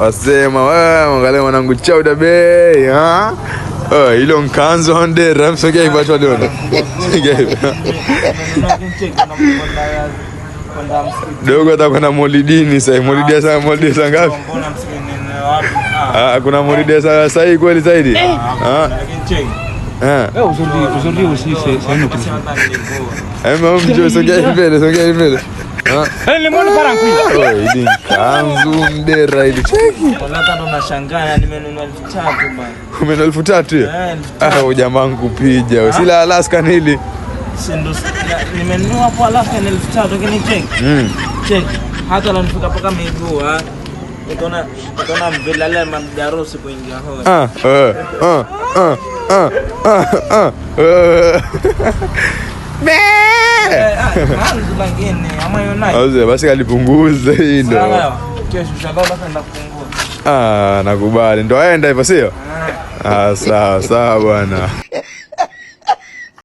wasema wewe angalia mwanangu Chauda Bay hilo nkanzo ondera msogea hivyo watu waliona. Dogo atakwenda Molidini sasa. Molidi sana, Molidi sana ngapi? Kuna Molidi sasa hii kweli zaidi. Usundi usise sema tu. Mjo sogea mbele. Ni mbona parankuila? Hili kanzu ndera hili cheki. Wala ndo nashangaa nimenunua 3,000 bana. Umenunua 3,000? Jamaa wangu pija. Sila Alaska hili. Sindo nimenunua hapo Alaska ni 3,000 lakini cheki. Cheki. Hata la nifika paka miguu utaona mvelale madarosi kuingia hao. Basi kalipunguza hii ndo. Kesho inshallah naenda kupungua. Nakubali. Ndo aenda hivyo sio? Sawa bwana.